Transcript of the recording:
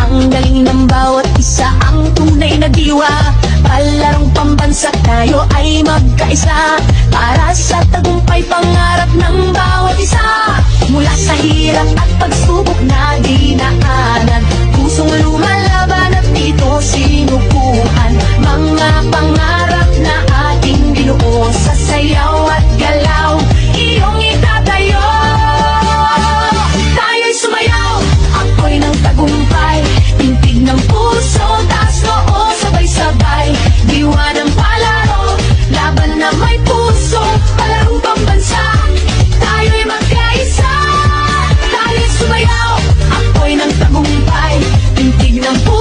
Ang galing ng bawat isa, ang tunay na diwa. Palarong pambansa, tayo ay magkaisa. Para sa tagumpay, pangarap ng bawat isa. Mula sa hirap at pagsubok na dinaanan, pusong lumalaban at dito sinukuhan. Mga pangarap na ating binuo, sa sayaw at galaw iyong itatayo. Tayo'y sumayaw, ako'y ng tagumpay. Tintig ng puso, taas noo, sabay-sabay. Diwa ng palaro, laban na may puso. Palarong pambansa, tayo'y magkaisa. Tayo'y sumayaw, ako'y ng tagumpay. Tintig ng puso,